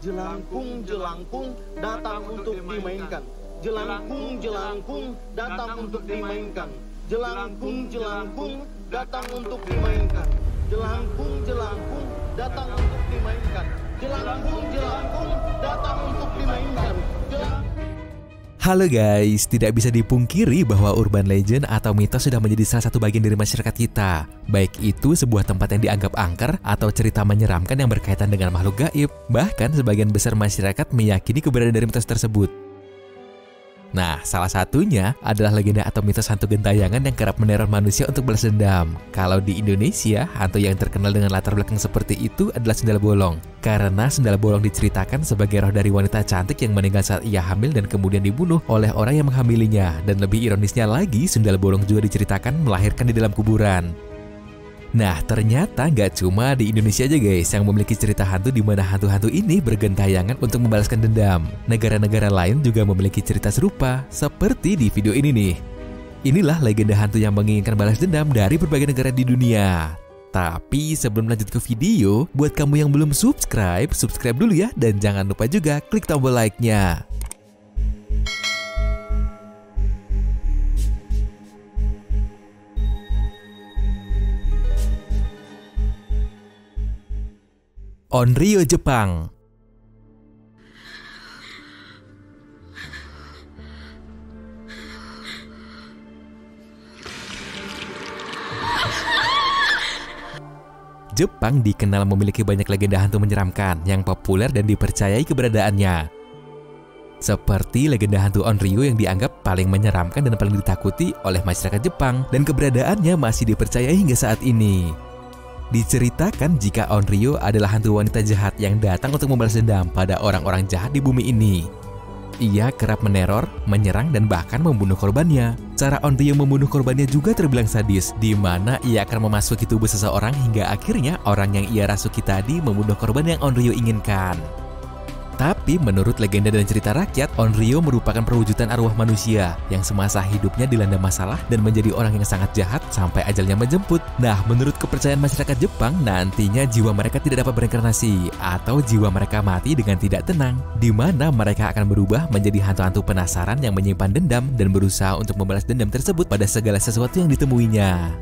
Jelangkung, jelangkung, datang untuk dimainkan. Jelangkung, jelangkung, datang untuk dimainkan. Jelangkung, jelangkung, datang untuk dimainkan. Jelangkung, jelangkung, datang untuk dimainkan. Jelangkung, jelangkung, datang untuk dimainkan. Halo guys, tidak bisa dipungkiri bahwa urban legend atau mitos sudah menjadi salah satu bagian dari masyarakat kita. Baik itu sebuah tempat yang dianggap angker atau cerita menyeramkan yang berkaitan dengan makhluk gaib. Bahkan sebagian besar masyarakat meyakini keberadaan dari mitos tersebut. Nah, salah satunya adalah legenda atau mitos hantu gentayangan yang kerap meneror manusia untuk balas dendam. Kalau di Indonesia, hantu yang terkenal dengan latar belakang seperti itu adalah Sundel Bolong. Karena Sundel Bolong diceritakan sebagai roh dari wanita cantik yang meninggal saat ia hamil dan kemudian dibunuh oleh orang yang menghamilinya. Dan lebih ironisnya lagi, Sundel Bolong juga diceritakan melahirkan di dalam kuburan. Nah, ternyata nggak cuma di Indonesia aja guys yang memiliki cerita hantu di mana hantu-hantu ini bergentayangan untuk membalaskan dendam. Negara-negara lain juga memiliki cerita serupa, seperti di video ini nih. Inilah legenda hantu yang menginginkan balas dendam dari berbagai negara di dunia. Tapi sebelum lanjut ke video, buat kamu yang belum subscribe dulu ya. Dan jangan lupa juga klik tombol like-nya. Onryo, Jepang. Jepang dikenal memiliki banyak legenda hantu menyeramkan yang populer dan dipercayai keberadaannya. Seperti legenda hantu Onryo yang dianggap paling menyeramkan dan paling ditakuti oleh masyarakat Jepang dan keberadaannya masih dipercayai hingga saat ini. Diceritakan jika Onryo adalah hantu wanita jahat yang datang untuk membalas dendam pada orang-orang jahat di bumi ini. Ia kerap meneror, menyerang, dan bahkan membunuh korbannya. Cara Onryo membunuh korbannya juga terbilang sadis, di mana ia akan memasuki tubuh seseorang hingga akhirnya orang yang ia rasuki tadi membunuh korban yang Onryo inginkan. Tapi menurut legenda dan cerita rakyat, Onryo merupakan perwujudan arwah manusia yang semasa hidupnya dilanda masalah dan menjadi orang yang sangat jahat sampai ajalnya menjemput. Nah, menurut kepercayaan masyarakat Jepang, nantinya jiwa mereka tidak dapat bereinkarnasi atau jiwa mereka mati dengan tidak tenang, di mana mereka akan berubah menjadi hantu-hantu penasaran yang menyimpan dendam dan berusaha untuk membalas dendam tersebut pada segala sesuatu yang ditemuinya.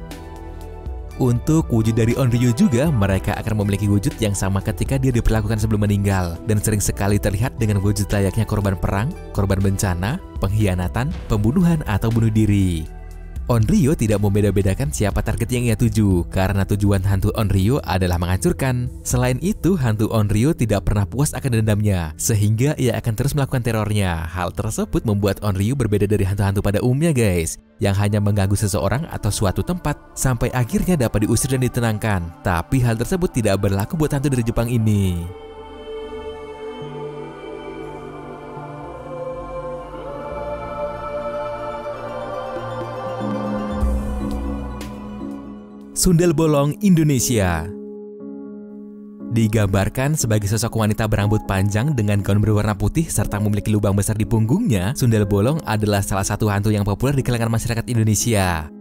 Untuk wujud dari Onryo juga, mereka akan memiliki wujud yang sama ketika dia diperlakukan sebelum meninggal, dan sering sekali terlihat dengan wujud layaknya korban perang, korban bencana, pengkhianatan, pembunuhan, atau bunuh diri. Onryo tidak membeda-bedakan siapa target yang ia tuju, karena tujuan hantu Onryo adalah menghancurkan. Selain itu, hantu Onryo tidak pernah puas akan dendamnya, sehingga ia akan terus melakukan terornya. Hal tersebut membuat Onryo berbeda dari hantu-hantu pada umumnya guys, yang hanya mengganggu seseorang atau suatu tempat, sampai akhirnya dapat diusir dan ditenangkan. Tapi hal tersebut tidak berlaku buat hantu dari Jepang ini. Sundel Bolong, Indonesia. Digambarkan sebagai sosok wanita berambut panjang dengan gaun berwarna putih serta memiliki lubang besar di punggungnya, Sundel Bolong adalah salah satu hantu yang populer di kalangan masyarakat Indonesia.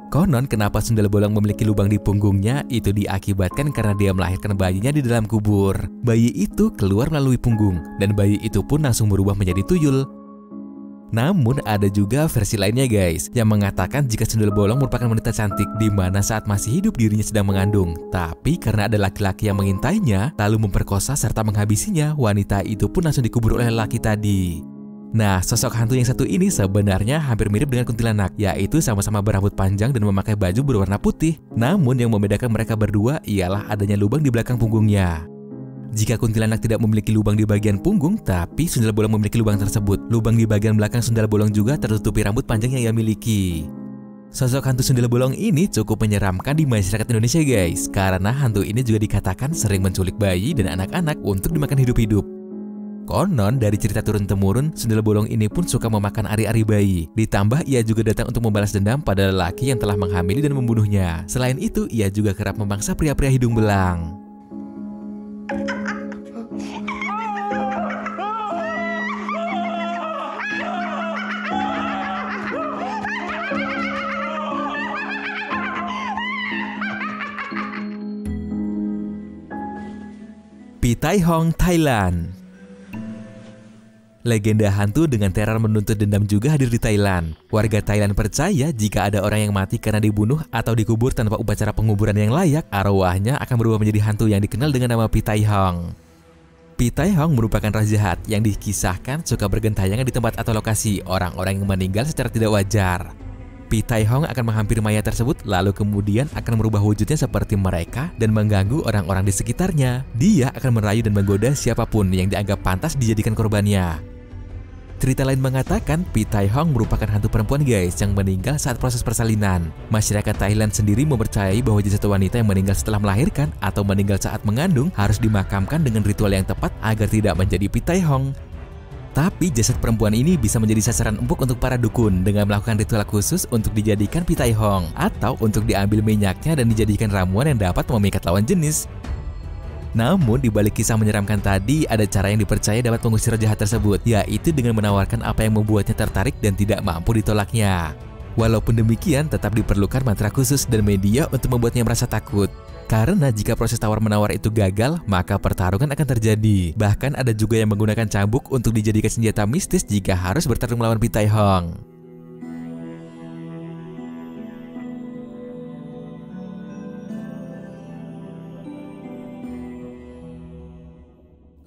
Konon kenapa Sundel Bolong memiliki lubang di punggungnya itu diakibatkan karena dia melahirkan bayinya di dalam kubur. Bayi itu keluar melalui punggung dan bayi itu pun langsung berubah menjadi tuyul. Namun ada juga versi lainnya guys, yang mengatakan jika Sundel Bolong merupakan wanita cantik di mana saat masih hidup dirinya sedang mengandung. Tapi karena ada laki-laki yang mengintainya, lalu memperkosa serta menghabisinya, wanita itu pun langsung dikubur oleh laki tadi. Nah, sosok hantu yang satu ini sebenarnya hampir mirip dengan kuntilanak, yaitu sama-sama berambut panjang dan memakai baju berwarna putih. Namun yang membedakan mereka berdua ialah adanya lubang di belakang punggungnya. Jika kuntilanak tidak memiliki lubang di bagian punggung, tapi Sundel Bolong memiliki lubang tersebut. Lubang di bagian belakang Sundel Bolong juga tertutupi rambut panjang yang ia miliki. Sosok hantu Sundel Bolong ini cukup menyeramkan di masyarakat Indonesia guys, karena hantu ini juga dikatakan sering menculik bayi dan anak-anak untuk dimakan hidup-hidup. Konon dari cerita turun-temurun, Sundel Bolong ini pun suka memakan ari-ari bayi. Ditambah ia juga datang untuk membalas dendam pada lelaki yang telah menghamili dan membunuhnya. Selain itu, ia juga kerap memangsa pria-pria hidung belang. Tai Hong, Thailand. Legenda hantu dengan teror menuntut dendam juga hadir di Thailand. Warga Thailand percaya jika ada orang yang mati karena dibunuh atau dikubur tanpa upacara penguburan yang layak, arwahnya akan berubah menjadi hantu yang dikenal dengan nama Pitai Hong. Pitai Hong merupakan roh jahat yang dikisahkan suka bergentayangan di tempat atau lokasi orang-orang yang meninggal secara tidak wajar. Pitai Hong akan menghampiri mayat tersebut lalu kemudian akan merubah wujudnya seperti mereka dan mengganggu orang-orang di sekitarnya. Dia akan merayu dan menggoda siapapun yang dianggap pantas dijadikan korbannya. Cerita lain mengatakan Pitai Hong merupakan hantu perempuan guys yang meninggal saat proses persalinan. Masyarakat Thailand sendiri mempercayai bahwa jasad wanita yang meninggal setelah melahirkan atau meninggal saat mengandung harus dimakamkan dengan ritual yang tepat agar tidak menjadi Pitai Hong. Tapi jasad perempuan ini bisa menjadi sasaran empuk untuk para dukun dengan melakukan ritual khusus untuk dijadikan Pitai Hong atau untuk diambil minyaknya dan dijadikan ramuan yang dapat memikat lawan jenis. Namun di balik kisah menyeramkan tadi ada cara yang dipercaya dapat mengusir roh jahat tersebut, yaitu dengan menawarkan apa yang membuatnya tertarik dan tidak mampu ditolaknya. Walaupun demikian tetap diperlukan mantra khusus dan media untuk membuatnya merasa takut. Karena jika proses tawar-menawar itu gagal, maka pertarungan akan terjadi. Bahkan ada juga yang menggunakan cambuk untuk dijadikan senjata mistis jika harus bertarung melawan Pitai Hong.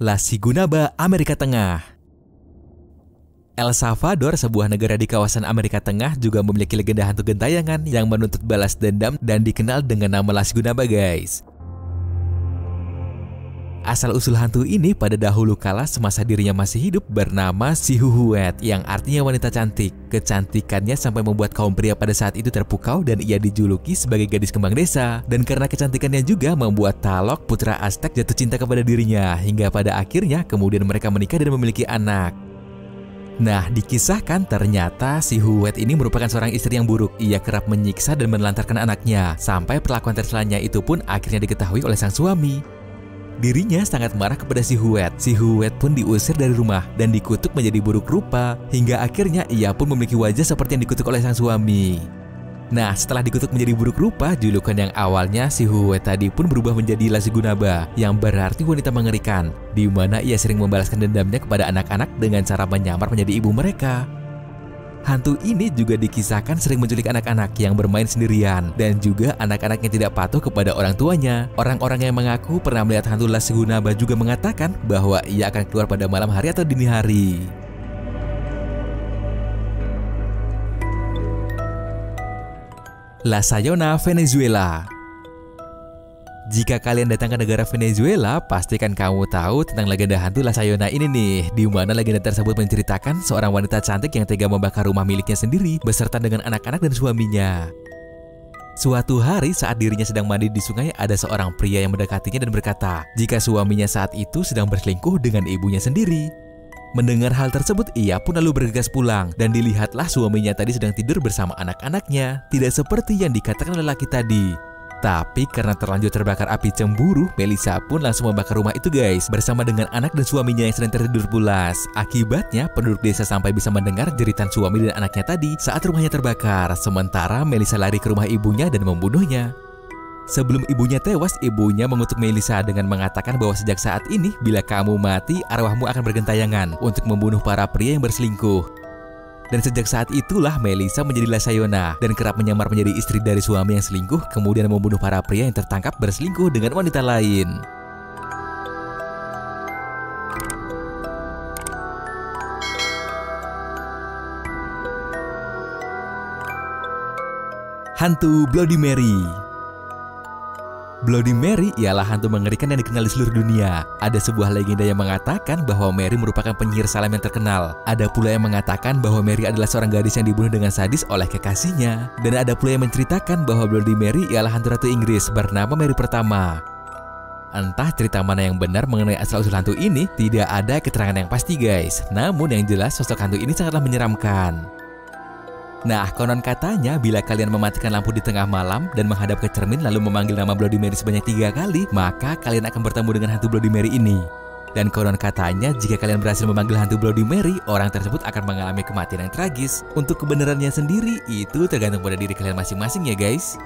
La Sigunaba, Amerika Tengah. El Salvador, sebuah negara di kawasan Amerika Tengah, juga memiliki legenda hantu gentayangan yang menuntut balas dendam dan dikenal dengan nama La Sigunaba guys. Asal-usul hantu ini pada dahulu kala semasa dirinya masih hidup bernama Si Huhuet yang artinya wanita cantik. Kecantikannya sampai membuat kaum pria pada saat itu terpukau dan ia dijuluki sebagai gadis kembang desa. Dan karena kecantikannya juga membuat Talok, putra Aztec, jatuh cinta kepada dirinya hingga pada akhirnya kemudian mereka menikah dan memiliki anak. Nah, dikisahkan ternyata si Huhuet ini merupakan seorang istri yang buruk. Ia kerap menyiksa dan menelantarkan anaknya sampai perlakuan tercelanya itu pun akhirnya diketahui oleh sang suami. Dirinya sangat marah kepada si Huhuet. Si Huhuet pun diusir dari rumah dan dikutuk menjadi buruk rupa hingga akhirnya ia pun memiliki wajah seperti yang dikutuk oleh sang suami. Nah, setelah dikutuk menjadi buruk rupa, julukan yang awalnya si Huhuet tadi pun berubah menjadi La Sigunaba yang berarti wanita mengerikan, di mana ia sering membalaskan dendamnya kepada anak-anak dengan cara menyamar menjadi ibu mereka. Hantu ini juga dikisahkan sering menculik anak-anak yang bermain sendirian dan juga anak-anak yang tidak patuh kepada orang tuanya. Orang-orang yang mengaku pernah melihat hantu La Sigunaba juga mengatakan bahwa ia akan keluar pada malam hari atau dini hari. La Sayona, Venezuela. Jika kalian datang ke negara Venezuela, pastikan kamu tahu tentang legenda hantu La Sayona ini nih, di mana legenda tersebut menceritakan seorang wanita cantik yang tega membakar rumah miliknya sendiri beserta dengan anak-anak dan suaminya. Suatu hari saat dirinya sedang mandi di sungai, ada seorang pria yang mendekatinya dan berkata jika suaminya saat itu sedang berselingkuh dengan ibunya sendiri. Mendengar hal tersebut, ia pun lalu bergegas pulang dan dilihatlah suaminya tadi sedang tidur bersama anak-anaknya, tidak seperti yang dikatakan lelaki tadi. Tapi karena terlanjur terbakar api cemburu, Melissa pun langsung membakar rumah itu guys, bersama dengan anak dan suaminya yang sedang tertidur pulas. Akibatnya penduduk desa sampai bisa mendengar jeritan suami dan anaknya tadi saat rumahnya terbakar. Sementara Melissa lari ke rumah ibunya dan membunuhnya. Sebelum ibunya tewas, ibunya mengutuk Melissa dengan mengatakan bahwa sejak saat ini bila kamu mati, arwahmu akan bergentayangan untuk membunuh para pria yang berselingkuh. Dan sejak saat itulah Melissa menjadi La Sayona dan kerap menyamar menjadi istri dari suami yang selingkuh, kemudian membunuh para pria yang tertangkap berselingkuh dengan wanita lain. Hantu Bloody Mary. Bloody Mary ialah hantu mengerikan yang dikenal di seluruh dunia. Ada sebuah legenda yang mengatakan bahwa Mary merupakan penyihir salam yang terkenal. Ada pula yang mengatakan bahwa Mary adalah seorang gadis yang dibunuh dengan sadis oleh kekasihnya. Dan ada pula yang menceritakan bahwa Bloody Mary ialah hantu ratu Inggris bernama Mary pertama. Entah cerita mana yang benar mengenai asal-usul hantu ini, tidak ada keterangan yang pasti guys. Namun yang jelas sosok hantu ini sangatlah menyeramkan. Nah, konon katanya bila kalian mematikan lampu di tengah malam dan menghadap ke cermin lalu memanggil nama Bloody Mary sebanyak 3 kali, maka kalian akan bertemu dengan hantu Bloody Mary ini. Dan konon katanya jika kalian berhasil memanggil hantu Bloody Mary, orang tersebut akan mengalami kematian yang tragis. Untuk kebenarannya sendiri, itu tergantung pada diri kalian masing-masing ya guys.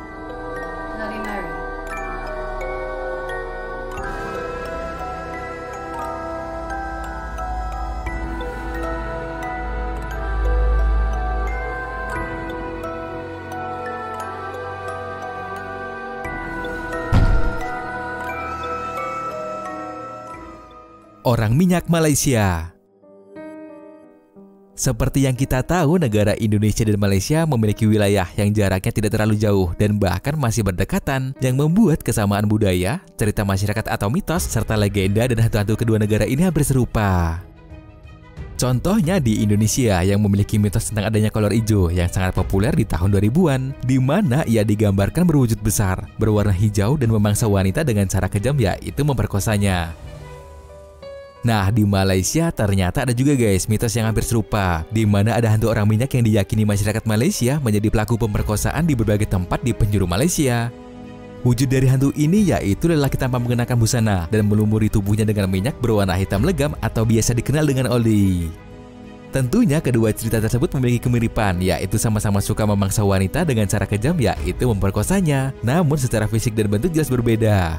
orang minyak Malaysia. Seperti yang kita tahu, negara Indonesia dan Malaysia memiliki wilayah yang jaraknya tidak terlalu jauh dan bahkan masih berdekatan, yang membuat kesamaan budaya, cerita masyarakat atau mitos, serta legenda dan hantu-hantu kedua negara ini hampir serupa. Contohnya di Indonesia yang memiliki mitos tentang adanya kolor hijau yang sangat populer di tahun 2000-an, di mana ia digambarkan berwujud besar, berwarna hijau dan memangsa wanita dengan cara kejam, yaitu memperkosanya. Nah, di Malaysia ternyata ada juga guys mitos yang hampir serupa, di mana ada hantu orang minyak yang diyakini masyarakat Malaysia menjadi pelaku pemerkosaan di berbagai tempat di penjuru Malaysia. Wujud dari hantu ini yaitu lelaki tanpa mengenakan busana dan melumuri tubuhnya dengan minyak berwarna hitam legam atau biasa dikenal dengan oli. Tentunya kedua cerita tersebut memiliki kemiripan, yaitu sama-sama suka memangsa wanita dengan cara kejam, yaitu memperkosanya, namun secara fisik dan bentuk jelas berbeda.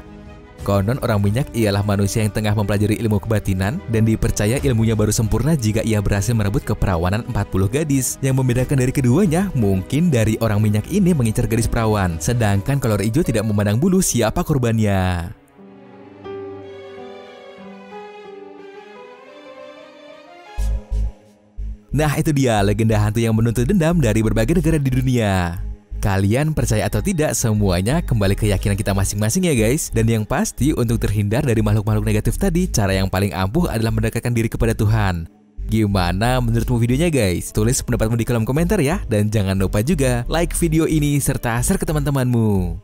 Konon orang minyak ialah manusia yang tengah mempelajari ilmu kebatinan dan dipercaya ilmunya baru sempurna jika ia berhasil merebut keperawanan 40 gadis. Yang membedakan dari keduanya, mungkin dari orang minyak ini mengincar gadis perawan, sedangkan kolor hijau tidak memandang bulu siapa korbannya. Nah, itu dia legenda hantu yang menuntut dendam dari berbagai negara di dunia. Kalian percaya atau tidak, semuanya kembali ke keyakinan kita masing-masing ya guys. Dan yang pasti untuk terhindar dari makhluk-makhluk negatif tadi, cara yang paling ampuh adalah mendekatkan diri kepada Tuhan. Gimana menurutmu videonya guys? Tulis pendapatmu di kolom komentar ya. Dan jangan lupa juga like video ini serta share ke teman-temanmu.